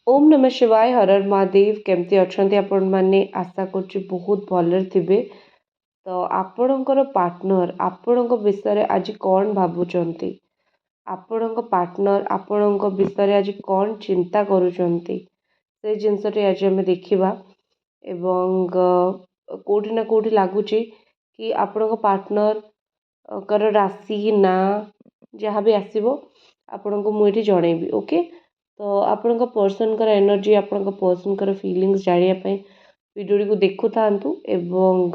ओम नमः शिवाय हर हर महादेव केमती अछंती आपण माने आशा करछि बहुत भलरे थिबे। तो आपणकर पार्टनर आपणक विषय आज कौन भाबुचंती आपणक पार्टनर आपणक विषय आज कौन चिंता करूचंती से जिनसटी आज आम देखा एवं कोठी ना कोठी लगुच कि आपणक पार्टनर कर राशि ना जहाँ भी आसो आपण को मुझे जनइबी ओके। तो आपण पर्सन कर एनर्जी आपण पर्सन कर फिलिंग्स जानापी वीडियो को देखु था एवं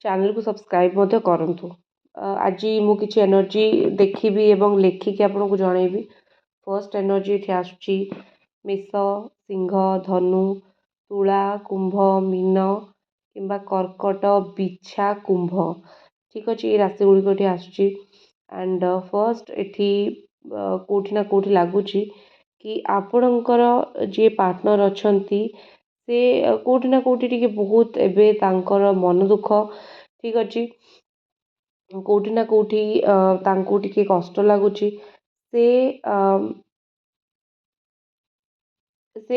चैनल को सब्सक्राइब करूँ। आज मु किछि एनर्जी देखी एवं लेखिकी आपन को जनइबी। फर्स्ट एनर्जी ये आसुची मेष सिंह धनु तुला कुंभ मीन किंबा कर्कट बिछा कुंभ ठीक अच्छे ये राशि गुड़िक आसुची। एंड फर्स्ट एठी कोठी ना कोठी लगुच कि आपणकर जे पार्टनर अछंती से कोठी ना कोठी टिके बहुत एबे तांकर मन दुख ठीक अच्छे कोठी ना कोठी तांको टिके कष्ट लगुच से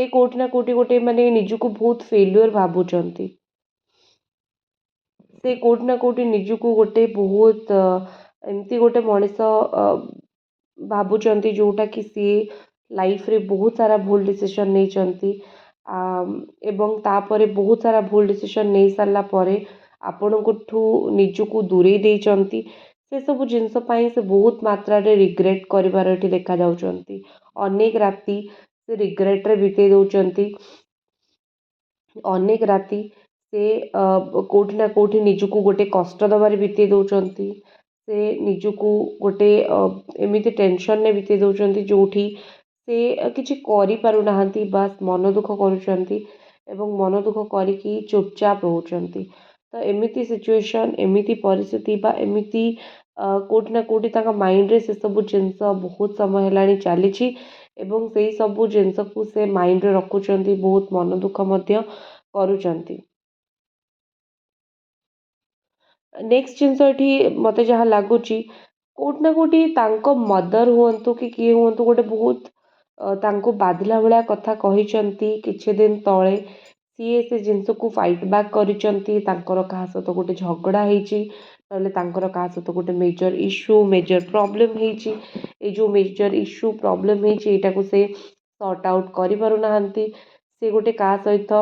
कोठी ना कोठी गोटे माने निजुको बहुत फेल्युअर भाबुचंती से कोठी ना कोठी निजुको गोटे बहुत एमती गोटे मनीष भाबुचंती जोटा कि सी लाइफ रे बहुत सारा भूल डिसीजन नहीं चंती एवं तापरे बहुत सारा भूल डिसीजन नहीं सारला परे आपणठू निजुको दूरे देइचंती से सब जिनस पाई से बहुत मात्रा रे रिग्रेट करिवार एठी देखा जाउचंती। अनेक राती से रिग्रेट रे बितेई दउचंती अनेक राती से कोठी ना कोठी निजुको गोटे कष्ट दबारे बितेई दउचंती से निजुको गोटे एमिति टेंशन ने बितेई दउचंती जोठी से किछि करि पारु नाहंती बस मन दुख करूचंती एवं मन दुख करिकी चुपचाप रहउचंती। तो एमिति सिचुएशन एमिति परिस्थिति बा एमिति कोठी ना कोठी ताका माइंड रे से सब जिनस बहुत समय हेलाणी चलीछि एवं से सब जिनस को से माइंड रे रखुचंती बहुत मन दुख मध्य करूचंती। नेक्स्ट जिनस ये मत जहाँ लगुच कोटि ना कोटि तांको मदर हुंतु कि किए हुंतु गोटे बहुत तांको बाधिला भाया कथा कहिचंती किछि दिन तले सीए से जिनस को फाइट बैक करिचंती तांकर कहा सहित गोटे झगड़ा होइछि नले तांकर कहा सहित गोटे मेजर इश्यू मेजर प्रॉब्लम होइछि ए जो मेजर इश्यू प्रॉब्लम होइछि एटा को से सॉर्ट आउट करि पारु नाहंती से गोटे कहा सहित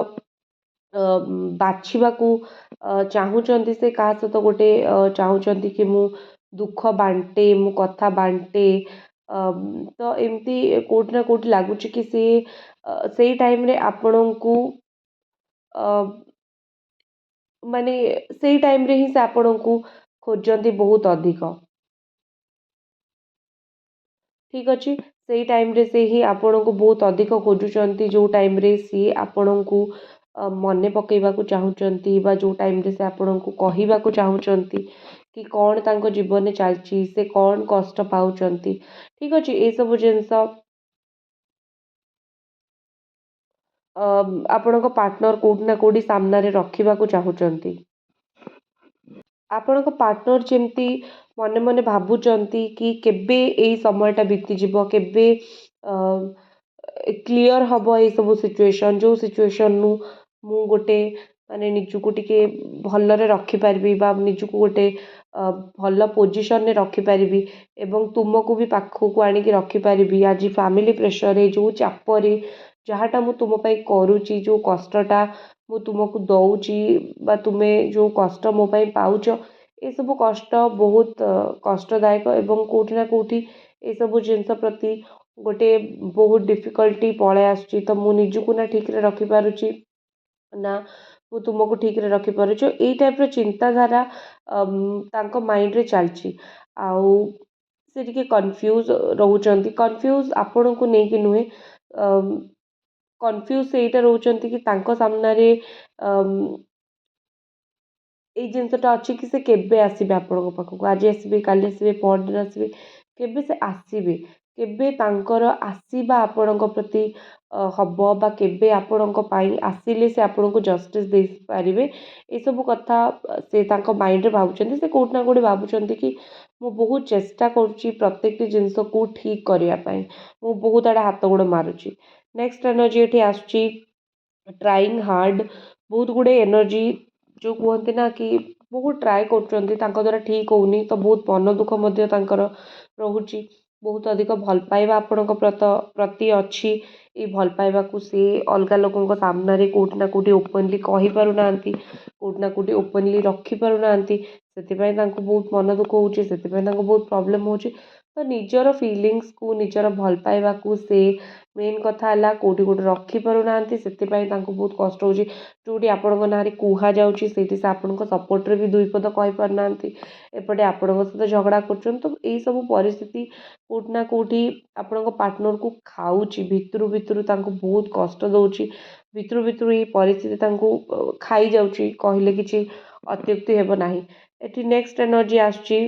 बाछिबाकू चाहूचंती से कहा सहित गोटे चाहूचंती कि मु दुख बांटे मु कथा बांटे तो एमती कोटि ना कोटि लगुच कि से टाइम रे आपन को माने से टाइम रे ही से आपन को खोजती बहुत अधिक ठीक अच्छे से टाइम रे से ही आपण को बहुत अधिक खोजुचंती जो टाइम रे सी आपण को मन पकेवा चाहूँगी जो टाइम रे से आपण को कहवा चाहूँगी कि कौन तांको जीवन में चलती से कौन कष्ट पाउचंती ठीक अच्छे ये सब जिनस आपण पार्टनर कोठी ना कोठी सामने रखा चाहूँगी। आपण पार्टनर जमती मने मने भाबुचंती कि केबे एई समयटा बीतीजिव केबे क्लियर हम ये सब सिचुएशन जो सिचुएशन नु मु गोटे माने निजुको टिके भलरे रखिपारि बा निजुको गोटे भल पोजिशन में रखिपारि एवं तुमको भी पाखक आणिकी रखिपारि आज फैमिली प्रेशर जो चापरे जहाँटा मु तुम करुच्ची जो कष्टटा मु तुमको दौची बा तुमे जो कष्ट मो पाउच ये सब कष्ट बहुत कष्टदायक एवं कोठी ना कोठी ये सब जिनस प्रति गोटे बहुत डिफिकल्टी पलै आसुची तो मु निजुको ना ठीक रे रखि पारुची ना मु तुमको ठीक रे रखि पारुची एई टाइप रो चिंताधारा तांको माइंड रे चलची आउ से टिके कन्फ्यूज रहउचंती कन्फ्यूज आपण को नहीं कि नुहे कन्फ्यूज से एटा रहउचंती कि तांको सामना रे ये जिनसटा अच्छी कि से केबे आसबे आपण पाखक आज आसबे काली आसबे परदिन आसबे केबे से आसबे କେବେ ତାଙ୍କର ଆସିବା ଆପଣଙ୍କ ପ୍ରତି ହବ ବା କେବେ ଆପଣଙ୍କ ପାଇଁ ଆସିଲେ ସେ ଆପଣଙ୍କୁ ଜଷ୍ଟିସ୍ ଦେଇପାରିବେ, ଏସବୁ କଥା ସେ ତାଙ୍କ ମାଇଣ୍ଡରେ ଭାବୁଛନ୍ତି। ସେ କେଉଁଠି ନା କେଉଁଠି ଭାବୁଛନ୍ତି କି ମୁଁ ବହୁତ ଚେଷ୍ଟା କରୁଛି ପ୍ରତ୍ୟେକଟି ଜିନିଷକୁ ଠିକ୍ କରିବା ପାଇଁ, ମୁଁ ବହୁତ ଆଡ଼େ ହାତ ଗୋଡ଼ ମାରୁଛି। ନେକ୍ସଟ ଏନର୍ଜି ଏଠି ଆସୁଛି ଟ୍ରାଇଂ ହାର୍ଡ଼, ବହୁତ ଗୁଡ଼ିଏ ଏନର୍ଜି ଯେଉଁ କୁହନ୍ତି ନା କି ବହୁତ ଟ୍ରାଏ କରୁଛନ୍ତି, ତାଙ୍କ ଦ୍ୱାରା ଠିକ୍ ହେଉନି, ତ ବହୁତ ମନ ଦୁଃଖ ମଧ୍ୟ ତାଙ୍କର ରହୁଛି। ବହୁତ ଅଧିକ ଭଲ ପାଇବା ଆପଣଙ୍କ ପ୍ରତି ଅଛି। ଏଇ ଭଲ ପାଇବାକୁ ସେ ଅଲଗା ଲୋକଙ୍କ ସାମ୍ନାରେ କେଉଁଠି ନା କେଉଁଠି ଓପନଲି କହିପାରୁନାହାନ୍ତି, କେଉଁଠି ନା କେଉଁଠି ଓପନଲି ରଖିପାରୁନାହାନ୍ତି। ସେଥିପାଇଁ ତାଙ୍କୁ ବହୁତ ମନ ଦୁଃଖ ହେଉଛି, ସେଥିପାଇଁ ତାଙ୍କୁ ବହୁତ ପ୍ରୋବ୍ଲେମ୍ ହେଉଛି। ତ ନିଜର ଫିଲିଙ୍ଗସକୁ, ନିଜର ଭଲ ପାଇବାକୁ ସେ ମେନ୍ କଥା ହେଲା କେଉଁଠି ଗୋଟେ ରଖିପାରୁନାହାନ୍ତି, ସେଥିପାଇଁ ତାଙ୍କୁ ବହୁତ କଷ୍ଟ ହେଉଛି। ଯେଉଁଠି ଆପଣଙ୍କ ନାଁରେ କୁହାଯାଉଛି ସେଇଠି ସେ ଆପଣଙ୍କ ସପୋର୍ଟରେ ବି ଦୁଇ ପଦ କହିପାରୁନାହାନ୍ତି, ଏପଟେ ଆପଣଙ୍କ ସହିତ ଝଗଡ଼ା କରୁଛନ୍ତି। ତ ଏଇସବୁ ପରିସ୍ଥିତି କେଉଁଠି ନା କେଉଁଠି ଆପଣଙ୍କ ପାର୍ଟନରକୁ ଖାଉଛି, ଭିତରୁ ଭିତରୁ ତାଙ୍କୁ ବହୁତ କଷ୍ଟ ଦେଉଛି, ଭିତରୁ ଭିତରୁ ଏଇ ପରିସ୍ଥିତି ତାଙ୍କୁ ଖାଇଯାଉଛି, କହିଲେ କିଛି ଅତ୍ୟୁକ୍ତି ହେବ ନାହିଁ। ଏଠି ନେକ୍ସଟ ଏନର୍ଜି ଆସୁଛି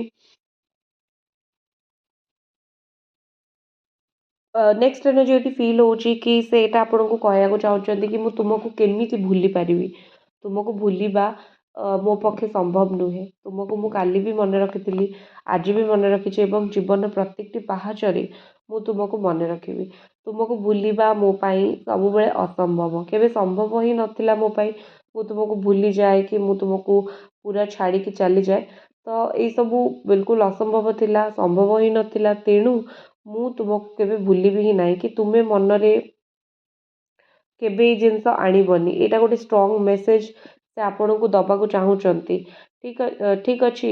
ନେକ୍ସଟ ଏନର୍ଜି ଏଠି ଫିଲ୍ ହେଉଛି କି ସେ ଏଇଟା ଆପଣଙ୍କୁ କହିବାକୁ ଚାହୁଁଛନ୍ତି କି ମୁଁ ତୁମକୁ କେମିତି ଭୁଲି ପାରିବି, ତୁମକୁ ଭୁଲିବା ମୋ ପକ୍ଷେ ସମ୍ଭବ ନୁହେଁ। ତୁମକୁ ମୁଁ କାଲି ବି ମନେ ରଖିଥିଲି, ଆଜି ବି ମନେ ରଖିଛି ଏବଂ ଜୀବନର ପ୍ରତ୍ୟେକଟି ପାହାଚରେ ମୁଁ ତୁମକୁ ମନେ ରଖିବି। ତୁମକୁ ଭୁଲିବା ମୋ ପାଇଁ ସବୁବେଳେ ଅସମ୍ଭବ, କେବେ ସମ୍ଭବ ହିଁ ନଥିଲା ମୋ ପାଇଁ। ମୁଁ ତୁମକୁ ଭୁଲିଯାଏ କି ମୁଁ ତୁମକୁ ପୁରା ଛାଡ଼ିକି ଚାଲିଯାଏ, ତ ଏଇସବୁ ବିଲକୁଲ ଅସମ୍ଭବ ଥିଲା, ସମ୍ଭବ ହିଁ ନଥିଲା। ତେଣୁ ମୁଁ ତୁମକୁ କେବେ ଭୁଲିବି ହିଁ ନାହିଁ, କି ତୁମେ ମନରେ କେବେ ଏଇ ଜିନିଷ ଆଣିବନି। ଏଇଟା ଗୋଟେ ଷ୍ଟ୍ରଙ୍ଗ ମେସେଜ ସେ ଆପଣଙ୍କୁ ଦେବାକୁ ଚାହୁଁଛନ୍ତି। ଠିକ୍ ଅଛି।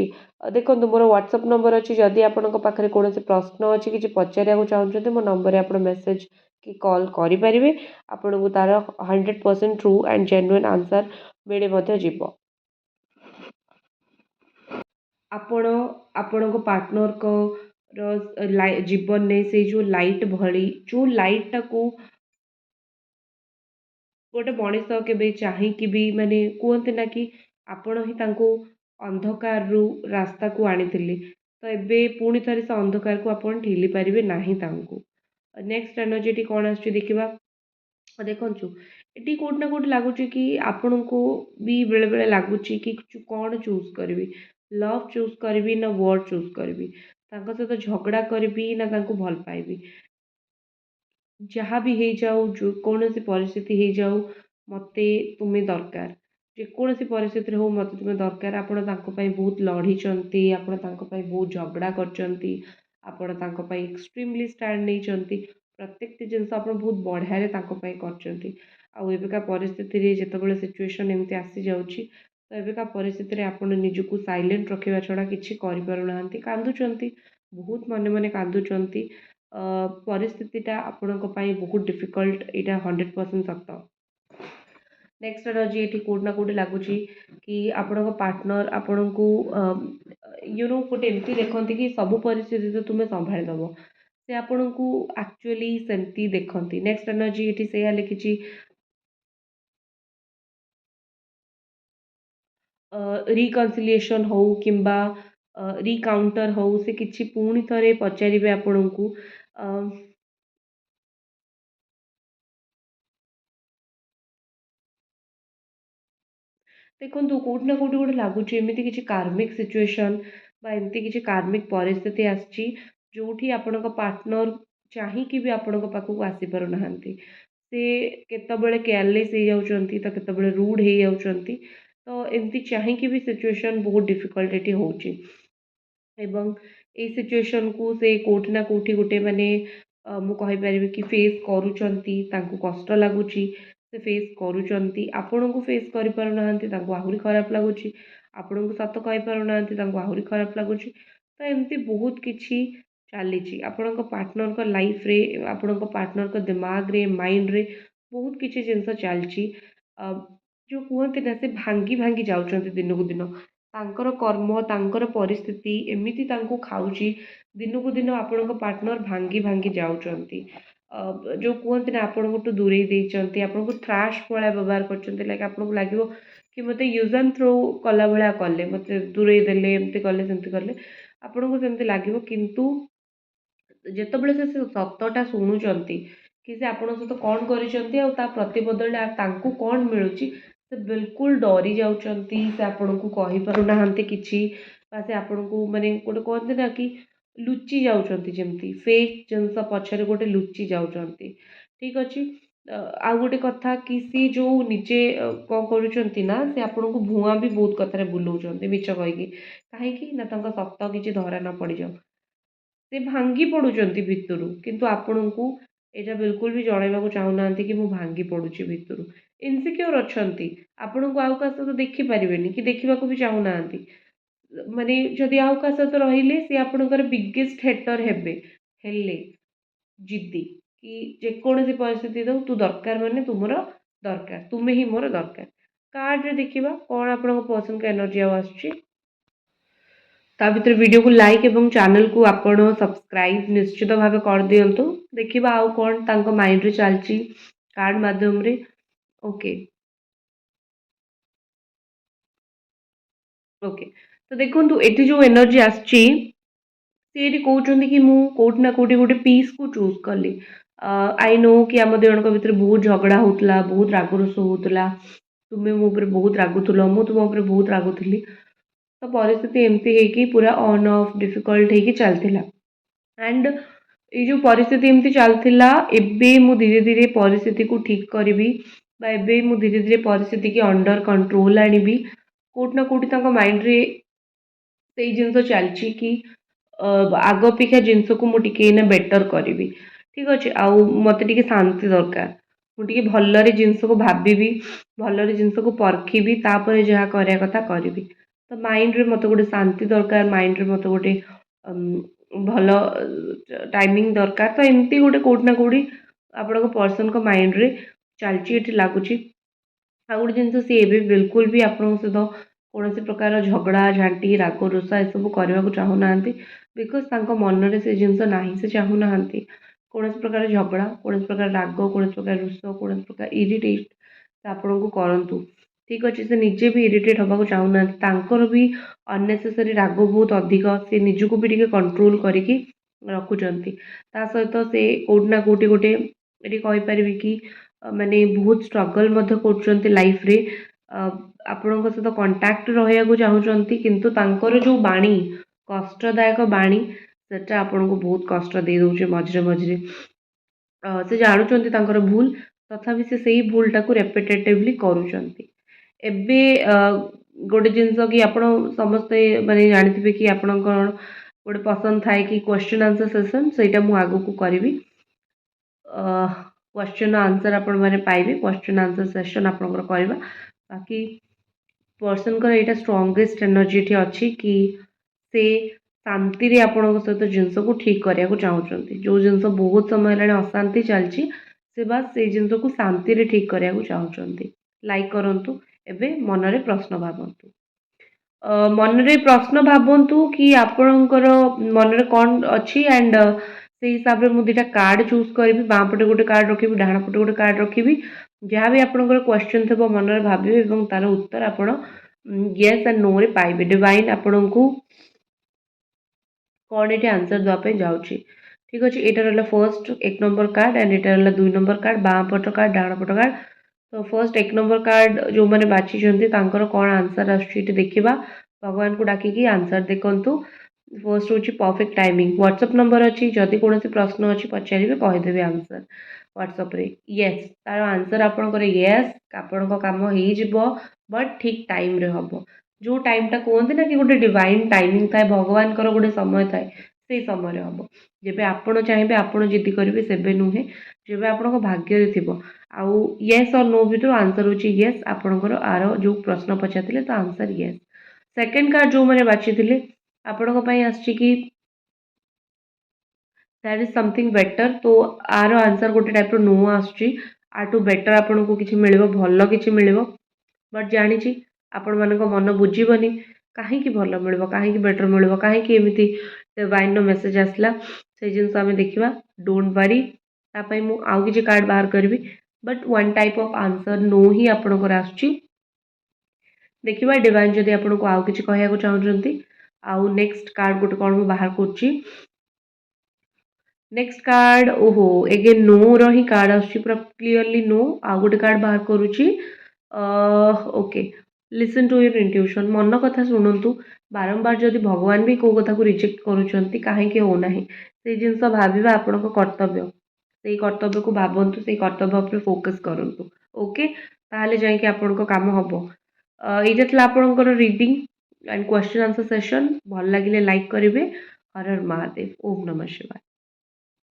ଦେଖନ୍ତୁ ମୋର ହ୍ୱାଟ୍ସଆପ୍ ନମ୍ବର ଅଛି, ଯଦି ଆପଣଙ୍କ ପାଖରେ କୌଣସି ପ୍ରଶ୍ନ ଅଛି, କିଛି ପଚାରିବାକୁ ଚାହୁଁଛନ୍ତି, ମୋ ନମ୍ବରରେ ଆପଣ ମେସେଜ କି କଲ୍ କରିପାରିବେ। ଆପଣଙ୍କୁ ତା'ର 100% ଟ୍ରୁ ଆଣ୍ଡ ଜେନ୍ୟୁନ୍ ଆନ୍ସର୍ ମିଳି ମଧ୍ୟ ଯିବ। ଆପଣ ଆପଣଙ୍କ ପାର୍ଟନରଙ୍କର ଜୀବନରେ ସେଇ ଯେଉଁ ଲାଇଟ୍ ଭଳି, ଯେଉଁ ଲାଇଟ୍ଟାକୁ ଗୋଟେ ମଣିଷ କେବେ ଚାହିଁକି ବି, ମାନେ କୁହନ୍ତି ନା କି ଆପଣ ହିଁ ତାଙ୍କୁ ଅନ୍ଧକାରରୁ ରାସ୍ତାକୁ ଆଣିଥିଲେ, ତ ଏବେ ପୁଣି ଥରେ ସେ ଅନ୍ଧକାରକୁ ଆପଣ ଠେଲି ପାରିବେ ନାହିଁ ତାଙ୍କୁ। ନେକ୍ସଟ ଏନର୍ଜି ଏଠି କ'ଣ ଆସୁଛି ଦେଖିବା। ଦେଖନ୍ତୁ ଏଠି କେଉଁଠି ନା କେଉଁଠି ଲାଗୁଛି କି ଆପଣଙ୍କୁ ବି ବେଳେବେଳେ ଲାଗୁଛି କି କ'ଣ ଚୁଜ୍ କରିବି, ଲଭ୍ ଚୁଜ୍ କରିବି ନା ୱାର୍ ଚୁଜ୍ କରିବି, ତାଙ୍କ ସହିତ ଝଗଡ଼ା କରିବି ନା ତାଙ୍କୁ ଭଲ ପାଇବି। ଯାହା ବି ହେଇଯାଉ, ଯେକୌଣସି ପରିସ୍ଥିତି ହେଇଯାଉ, ମୋତେ ତୁମେ ଦରକାର। ଯେକୌଣସି ପରିସ୍ଥିତିରେ ହଉ ମୋତେ ତୁମେ ଦରକାର। ଆପଣ ତାଙ୍କ ପାଇଁ ବହୁତ ଲଢ଼ିଛନ୍ତି, ଆପଣ ତାଙ୍କ ପାଇଁ ବହୁତ ଝଗଡ଼ା କରିଛନ୍ତି, ଆପଣ ତାଙ୍କ ପାଇଁ ଏକ୍ସଟ୍ରିମଲି ଷ୍ଟାଣ୍ଡ ନେଇଛନ୍ତି। ପ୍ରତ୍ୟେକଟି ଜିନିଷ ଆପଣ ବହୁତ ବଢ଼ିଆରେ ତାଙ୍କ ପାଇଁ କରିଛନ୍ତି। ଆଉ ଏବେକା ପରିସ୍ଥିତିରେ ଯେତେବେଳେ ସିଚୁଏସନ୍ ଏମିତି ଆସିଯାଉଛି, ତ ଏବେକା ପରିସ୍ଥିତିରେ ଆପଣ ନିଜକୁ ସାଇଲେଣ୍ଟ ରଖିବା ଛଡ଼ା କିଛି କରିପାରୁନାହାନ୍ତି, କାନ୍ଦୁଛନ୍ତି, ବହୁତ ମନେ ମନେ କାନ୍ଦୁଛନ୍ତି। ପରିସ୍ଥିତିଟା ଆପଣଙ୍କ ପାଇଁ ବହୁତ ଡିଫିକଲ୍ଟ, ଏଇଟା 100% ସତ। ନେକ୍ସଟ ଏନର୍ଜି ଏଠି କେଉଁଠି ନା କେଉଁଠି ଲାଗୁଛି କି ଆପଣଙ୍କ ପାର୍ଟନର ଆପଣଙ୍କୁ ଗୋଟେ ଏମିତି ଦେଖନ୍ତି କି ସବୁ ପରିସ୍ଥିତିରେ ତୁମେ ସମ୍ଭାଳି ଦେବ, ସେ ଆପଣଙ୍କୁ ଆକ୍ଚୁଆଲି ସେମିତି ଦେଖନ୍ତି। ନେକ୍ସଟ ଏନର୍ଜି ଏଠି ସେଇଆ ଲେଖିଛି ରିକନ୍ସିଲିଏସନ୍ ହଉ କିମ୍ବା ରିକାଉଣ୍ଟର ହଉ, ସେ କିଛି ପୁଣି ଥରେ ପଚାରିବେ ଆପଣଙ୍କୁ। ଦେଖନ୍ତୁ କେଉଁଠି ନା କେଉଁଠି ଗୋଟେ ଲାଗୁଛି ଏମିତି କିଛି କାର୍ମିକ ସିଚୁଏସନ୍ ବା ଏମିତି କିଛି କାର୍ମିକ ପରିସ୍ଥିତି ଆସିଛି ଯେଉଁଠି ଆପଣଙ୍କ ପାର୍ଟନର ଚାହିଁକି ବି ଆପଣଙ୍କ ପାଖକୁ ଆସିପାରୁନାହାନ୍ତି। ସେ କେତେବେଳେ କେୟାରଲେସ୍ ହେଇଯାଉଛନ୍ତି, ତ କେତେବେଳେ ରୁଡ଼୍ ହେଇଯାଉଛନ୍ତି। ତ ଏମିତି ଚାହିଁକି ବି ସିଚୁଏସନ୍ ବହୁତ ଡିଫିକଲ୍ଟ ଏଠି ହେଉଛି। ଏବଂ ଏଇ ସିଚୁଏସନ୍‌କୁ ସେ କେଉଁଠି ନା କେଉଁଠି ଗୋଟେ ମାନେ ମୁଁ କହିପାରିବି କି ଫେସ୍ କରୁଛନ୍ତି, ତାଙ୍କୁ କଷ୍ଟ ଲାଗୁଛି, ସେ ଫେସ୍ କରୁଛନ୍ତି। ଆପଣଙ୍କୁ ଫେସ୍ କରିପାରୁନାହାନ୍ତି, ତାଙ୍କୁ ଆହୁରି ଖରାପ ଲାଗୁଛି। ଆପଣଙ୍କୁ ସତ କହିପାରୁନାହାନ୍ତି, ତାଙ୍କୁ ଆହୁରି ଖରାପ ଲାଗୁଛି। ତ ଏମିତି ବହୁତ କିଛି ଚାଲିଛି ଆପଣଙ୍କ ପାର୍ଟନରଙ୍କ ଲାଇଫ୍‌ରେ, ଆପଣଙ୍କ ପାର୍ଟନରଙ୍କ ଦିମାଗରେ, ମାଇଣ୍ଡରେ ବହୁତ କିଛି ଜିନିଷ ଚାଲିଛି। ଯେଉଁ କୁହନ୍ତି ନା, ସେ ଭାଙ୍ଗି ଭାଙ୍ଗି ଯାଉଛନ୍ତି ଦିନକୁ ଦିନ। ତାଙ୍କର କର୍ମ, ତାଙ୍କର ପରିସ୍ଥିତି ଏମିତି ତାଙ୍କୁ ଖାଉଛି, ଦିନକୁ ଦିନ ଆପଣଙ୍କ ପାର୍ଟନର ଭାଙ୍ଗି ଭାଙ୍ଗି ଯାଉଛନ୍ତି। ଯେଉଁ କୁହନ୍ତି ନା, ଆପଣଙ୍କଠୁ ଦୂରେଇ ଦେଇଛନ୍ତି, ଆପଣଙ୍କୁ ଟ୍ରାଶ୍ ଭଳିଆ ବ୍ୟବହାର କରୁଛନ୍ତି। ଲାଇକ୍ ଆପଣଙ୍କୁ ଲାଗିବ କି ମୋତେ ୟୁଜ୍ ଆଣ୍ଡ ଥ୍ରୋ କଲା ଭଳିଆ କଲେ, ମୋତେ ଦୂରେଇ ଦେଲେ, ଏମିତି କଲେ, ସେମିତି କଲେ, ଆପଣଙ୍କୁ ସେମିତି ଲାଗିବ। କିନ୍ତୁ ଯେତେବେଳେ ସେ ସତଟା ଶୁଣୁଛନ୍ତି କି ସେ ଆପଣଙ୍କ ସହିତ କ'ଣ କରିଛନ୍ତି ଆଉ ତା ପ୍ରତିବଦଳରେ ତାଙ୍କୁ କ'ଣ ମିଳୁଛି, ସେ ବିଲକୁଲ ଡରି ଯାଉଛନ୍ତି, ସେ ଆପଣଙ୍କୁ କହିପାରୁନାହାନ୍ତି କିଛି, ବା ସେ ଆପଣଙ୍କୁ ମାନେ ଗୋଟେ କହନ୍ତି ନା କି ଲୁଚି ଯାଉଛନ୍ତି, ଯେମିତି ଫେକ୍ ଜିନିଷ ପଛରେ ଗୋଟେ ଲୁଚି ଯାଉଛନ୍ତି। ଠିକ୍ ଅଛି। ଆଉ ଗୋଟେ କଥା କି ସିଏ ଯେଉଁ ନିଜେ କ'ଣ କରୁଛନ୍ତି ନା, ସେ ଆପଣଙ୍କୁ ଭୁଆଁ ବି ବହୁତ କଥାରେ ବୁଲଉଛନ୍ତି ମିଛ କହିକି। କାହିଁକି ନା ତାଙ୍କ ସତ କିଛି ଧରା ନ ପଡ଼ିଯାଉ। ସେ ଭାଙ୍ଗି ପଡ଼ୁଛନ୍ତି ଭିତରୁ, କିନ୍ତୁ ଆପଣଙ୍କୁ ଏଇଟା ବିଲକୁଲ ବି ଜଣାଇବାକୁ ଚାହୁଁନାହାନ୍ତି କି ମୁଁ ଭାଙ୍ଗି ପଡ଼ୁଛି ଭିତରୁ। ଇନସିକ୍ୟୁର ଅଛନ୍ତି, ଆପଣଙ୍କୁ ଆଉ କାହା ସହିତ ଦେଖିପାରିବେନି କି ଦେଖିବାକୁ ବି ଚାହୁଁନାହାନ୍ତି। ମାନେ ଯଦି ଆଉ କାହା ସହିତ ରହିଲେ ସେ ଆପଣଙ୍କର ବିଗେଷ୍ଟ ହେଟର ହେବେ। ହେଲେ ଜିଦ୍ଦି କି ଯେକୌଣସି ପରିସ୍ଥିତି ଦେଉ ତୁ ଦରକାର, ମାନେ ତୁମର ଦରକାର, ତୁମେ ହିଁ ମୋର ଦରକାର। କାର୍ଡ଼ରେ ଦେଖିବା କ'ଣ ଆପଣଙ୍କ ପର୍ସନଙ୍କ ଏନର୍ଜି ଆଉ ଆସୁଛି। ତା ଭିତରେ ଭିଡ଼ିଓକୁ ଲାଇକ୍ ଏବଂ ଚ୍ୟାନେଲକୁ ଆପଣ ସବସ୍କ୍ରାଇବ୍ ନିଶ୍ଚିତ ଭାବେ କରିଦିଅନ୍ତୁ। ଦେଖିବା ଆଉ କ'ଣ ତାଙ୍କ ମାଇଣ୍ଡରେ ଚାଲିଛି କାର୍ଡ଼ ମାଧ୍ୟମରେ। ଓକେ ଓକେ, ତ ଦେଖନ୍ତୁ ଏଠି ଯେଉଁ ଏନର୍ଜି ଆସିଛି, ସେ ଏଠି କହୁଛନ୍ତି କି ମୁଁ କୋଉଠି ନା କୋଉଠି ଗୋଟେ ପିସ୍‌କୁ ଚୁଜ୍ କଲି। ଆଇ ନୋ କି ଆମ ଦୁଇ ଜଣଙ୍କ ଭିତରେ ବହୁତ ଝଗଡ଼ା ହଉଥିଲା, ବହୁତ ରାଗରୁଷ ହଉଥିଲା। ତୁମେ ମୋ ଉପରେ ବହୁତ ରାଗୁଥିଲ, ମୁଁ ତୁମ ଉପରେ ବହୁତ ରାଗୁଥିଲି। ତ ପରିସ୍ଥିତି ଏମିତି ହେଇକି ପୁରା ଅନ୍ ଅଫ୍ ଡିଫିକଲ୍ଟ ହେଇକି ଚାଲିଥିଲା। ଆଣ୍ଡ ଏଇ ଯେଉଁ ପରିସ୍ଥିତି ଏମିତି ଚାଲିଥିଲା, ଏବେ ମୁଁ ଧୀରେ ଧୀରେ ପରିସ୍ଥିତିକୁ ଠିକ୍ କରିବି, ବା ଏବେ ମୁଁ ଧୀରେ ଧୀରେ ପରିସ୍ଥିତିକି ଅଣ୍ଡର କଣ୍ଟ୍ରୋଲ ଆଣିବି। କୋଉଠି ନା କୋଉଠି ତାଙ୍କ ମାଇଣ୍ଡରେ ସେଇ ଜିନିଷ ଚାଲିଛି କି ଆଗ ଅପେକ୍ଷା ଜିନିଷକୁ ମୁଁ ଟିକେ ଏଇନା ବେଟର୍ କରିବି। ଠିକ୍ ଅଛି, ଆଉ ମୋତେ ଟିକେ ଶାନ୍ତି ଦରକାର। ମୁଁ ଟିକେ ଭଲରେ ଜିନିଷକୁ ଭାବିବି, ଭଲରେ ଜିନିଷକୁ ପରଖିବି, ତାପରେ ଯାହା କରିବା କଥା କରିବି। ତ ମାଇଣ୍ଡରେ ମୋତେ ଗୋଟେ ଶାନ୍ତି ଦରକାର, ମାଇଣ୍ଡରେ ମୋତେ ଗୋଟେ ଭଲ ଟାଇମିଂ ଦରକାର। ତ ଏମିତି ଗୋଟେ କୋଉଠି ନା କୋଉଠି ଆପଣଙ୍କ ପର୍ସନଙ୍କ ମାଇଣ୍ଡରେ ଚାଲିଛି, ଏଠି ଲାଗୁଛି। ଆଉ ଗୋଟେ ଜିନିଷ, ସିଏ ଏବେ ବିଲକୁଲ ବି ଆପଣଙ୍କ ସହିତ କୌଣସି ପ୍ରକାର ଝଗଡ଼ା ଝାଣ୍ଟି ରାଗ ରୁଷା ଏସବୁ କରିବାକୁ ଚାହୁଁନାହାନ୍ତି। ବିକଜ ତାଙ୍କ ମନରେ ସେ ଜିନିଷ ନାହିଁ, ସେ ଚାହୁଁନାହାନ୍ତି କୌଣସି ପ୍ରକାର ଝଗଡ଼ା, କୌଣସି ପ୍ରକାର ରାଗ, କୌଣସି ପ୍ରକାର ରୁଷ, କୌଣସି ପ୍ରକାର ଇରିଟେଟ୍ ସେ ଆପଣଙ୍କୁ କରନ୍ତୁ। ଠିକ୍ ଅଛି, ସେ ନିଜେ ବି ଇରିଟେଟ୍ ହେବାକୁ ଚାହୁଁନାହାନ୍ତି, ତାଙ୍କର ବି ଅନନେସେସାରୀ ରାଗ ବହୁତ ଅଧିକ, ସେ ନିଜକୁ ବି ଟିକେ କଣ୍ଟ୍ରୋଲ କରିକି ରଖୁଛନ୍ତି। ତା ସହିତ ସେ କୋଉଠି ନା କୋଉଠି ଗୋଟେ ଏଠି କହିପାରିବି କି ମାନେ ବହୁତ ଷ୍ଟ୍ରଗଲ୍ ମଧ୍ୟ କରୁଛନ୍ତି ଲାଇଫ୍‌ରେ। ଆପଣଙ୍କ ସହିତ କଣ୍ଟାକ୍ଟ ରହିବାକୁ ଚାହୁଁଛନ୍ତି, କିନ୍ତୁ ତାଙ୍କର ଯେଉଁ ବାଣୀ, କଷ୍ଟଦାୟକ ବାଣୀ, ସେଟା ଆପଣଙ୍କୁ ବହୁତ କଷ୍ଟ ଦେଇଦେଉଛି ମଝିରେ ମଝିରେ। ସେ ଜାଣୁଛନ୍ତି ତାଙ୍କର ଭୁଲ, ତଥାପି ସେ ସେଇ ଭୁଲଟାକୁ ରେପିଟେଟିଭଲି କରୁଛନ୍ତି। ଏବେ ଗୋଟେ ଜିନିଷ କି ଆପଣ ସମସ୍ତେ ମାନେ ଜାଣିଥିବେ କି ଆପଣଙ୍କର ଗୋଟେ ପସନ୍ଦ ଥାଏ କି କ୍ୱେଶ୍ଚନ୍ ଆନ୍ସର ସେସନ୍, ସେଇଟା ମୁଁ ଆଗକୁ କରିବି। କ୍ୱେଶ୍ଚନ୍ ଆନ୍ସର ଆପଣମାନେ ପାଇବେ, କ୍ୱେଶ୍ଚନ୍ ଆନ୍ସର ସେସନ୍ ଆପଣଙ୍କର କରିବା। ବାକି ପର୍ସନଙ୍କର ଏଇଟା ଷ୍ଟ୍ରଙ୍ଗେଷ୍ଟ ଏନର୍ଜି ଏଠି ଅଛି କି ସେ ଶାନ୍ତିରେ ଆପଣଙ୍କ ସହିତ ଜିନିଷକୁ ଠିକ୍ କରିବାକୁ ଚାହୁଁଛନ୍ତି। ଯେଉଁ ଜିନିଷ ବହୁତ ସମୟ ହେଲାଣି ଅଶାନ୍ତି ଚାଲିଛି, ସେ ବାସ୍ ସେଇ ଜିନିଷକୁ ଶାନ୍ତିରେ ଠିକ୍ କରିବାକୁ ଚାହୁଁଛନ୍ତି। ଲାଇକ୍ କରନ୍ତୁ। ଏବେ ମନରେ ପ୍ରଶ୍ନ ଭାବନ୍ତୁ। ମନରେ ପ୍ରଶ୍ନ ଭାବନ୍ତୁ କି ଆପଣଙ୍କର ମନରେ କ'ଣ ଅଛି, ଆଣ୍ଡ ସେଇ ହିସାବରେ ମୁଁ ଦୁଇଟା କାର୍ଡ଼ ଚୁଜ୍ କରିବି। ବାଁ ପଟେ ଗୋଟେ କାର୍ଡ଼ ରଖିବି, ଡାହାଣ ପଟେ ଗୋଟେ କାର୍ଡ଼ ରଖିବି। ଯାହା ବି ଆପଣଙ୍କର କ୍ୱେଶ୍ଚନ୍ ଥିବ ମନରେ ଭାବିବେ ଏବଂ ତାର ଉତ୍ତର ଆପଣ ୟେସ୍ ଆଣ୍ଡ ନୋରେ ପାଇବେ। ଡିଭାଇନ୍ ଆପଣଙ୍କୁ କ'ଣ ଏଠି ଆନ୍ସର ଦେବା ପାଇଁ ଯାଉଛି। ଠିକ୍ ଅଛି, ଏଇଟା ରହିଲା ଫର୍ଷ୍ଟ 1 ନମ୍ବର କାର୍ଡ଼, ଆଣ୍ଡ ଏଇଟା ରହିଲା 2 ନମ୍ବର କାର୍ଡ଼। ବାଁ ପଟ କାର୍ଡ଼, ଡାହାଣ ପଟ କାର୍ଡ଼। ତ ଫର୍ଷ୍ଟ 1 ନମ୍ବର କାର୍ଡ଼ ଯେଉଁମାନେ ବାଛିଛନ୍ତି ତାଙ୍କର କ'ଣ ଆନ୍ସର ଆସୁଛି ଏଠି ଦେଖିବା। ଭଗବାନଙ୍କୁ ଡାକିକି ଆନ୍ସର ଦେଖନ୍ତୁ। ଫର୍ଷ୍ଟ ହେଉଛି ପରଫେକ୍ଟ ଟାଇମିଂ। ହ୍ୱାଟ୍ସଆପ୍ ନମ୍ବର ଅଛି, ଯଦି କୌଣସି ପ୍ରଶ୍ନ ଅଛି ପଚାରିବେ, କହିଦେବେ ଆନ୍ସର ହ୍ୱାଟ୍ସଆପ୍ରେ। ୟେସ୍, ତାର ଆନ୍ସର ଆପଣଙ୍କର ୟେସ୍। ଆପଣଙ୍କ କାମ ହେଇଯିବ, ବଟ୍ ଠିକ୍ ଟାଇମ୍‌ରେ ହେବ। ଯେଉଁ ଟାଇମ୍‌ଟା କୁହନ୍ତି ନା କି ଗୋଟେ ଡିଭାଇନ୍ ଟାଇମିଂ ଥାଏ, ଭଗବାନଙ୍କର ଗୋଟେ ସମୟ ଥାଏ, ସେଇ ସମୟରେ ହେବ। ଯେବେ ଆପଣ ଚାହିଁବେ, ଆପଣ ଜିଦ୍ଦି କରିବେ, ସେବେ ନୁହେଁ, ଯେବେ ଆପଣଙ୍କ ଭାଗ୍ୟରେ ଥିବ। ଆଉ ୟେସ୍ ଅର୍ ନୋ ଭିତରୁ ଆନ୍ସର ହେଉଛି ୟେସ୍। ଆପଣଙ୍କର ଆର ଯେଉଁ ପ୍ରଶ୍ନ ପଚାରିଥିଲେ ତ ଆନ୍ସର ୟେସ୍। ସେକେଣ୍ଡ କାର୍ଡ଼ ଯେଉଁମାନେ ବାଛିଥିଲେ, ଆପଣଙ୍କ ପାଇଁ ଆସିଛି କି ଦ୍ୟାଟ୍ ଇଜ୍ ସମଥିଙ୍ଗ ବେଟର୍। ତ ଆର ଆନ୍ସର ଗୋଟେ ଟାଇପ୍‌ର ନୋ ଆସୁଛି। ଆଠୁ ବେଟର୍ ଆପଣଙ୍କୁ କିଛି ମିଳିବ, ଭଲ କିଛି ମିଳିବ। ବଟ୍ ଜାଣିଛି ଆପଣମାନଙ୍କ ମନ ବୁଝିବନି। କାହିଁକି ଭଲ ମିଳିବ, କାହିଁକି ବେଟର୍ ମିଳିବ, କାହିଁକି ଏମିତି ଡିଭାଇନ୍‌ର ମେସେଜ୍ ଆସିଲା, ସେଇ ଜିନିଷ ଆମେ ଦେଖିବା। ଡୋଣ୍ଟ ୱାରି, ତା ପାଇଁ ମୁଁ ଆଉ କିଛି କାର୍ଡ଼ ବାହାର କରିବି। But one type of answer no ହିଁ ଆପଣଙ୍କର ଆସୁଛି। ଦେଖିବା ଡିଭାଇନ୍ ଯଦି ଆପଣଙ୍କୁ ଆଉ କିଛି କହିବାକୁ ଚାହୁଁଛନ୍ତି। ଆଉ ନେକ୍ସଟ କାର୍ଡ଼ ଗୋଟେ କ'ଣ ମୁଁ ବାହାର କରୁଛି। नेक्स्ट कार्ड ओहो एगेन नो री कार्ड आसुची पूरा क्लीयरली नो आ गोटे कार्ड बाहर करुच्ची okay listen to your intuition मन कथा शुणु बारंबार जदि भगवान भी कौ कथा को रिजेक्ट करुँच कहीं होना से जिनस भाविबा आपण कर्तव्य से कर्तव्य को भावतु से कर्तव्य उपर फोकस करंतु ओके ताहले जाइए आपण काम हम यहाँ आपणकर reading and question answer session भल लगे लाइक करेंगे हर हर महादेव ओम नमः शिवाय।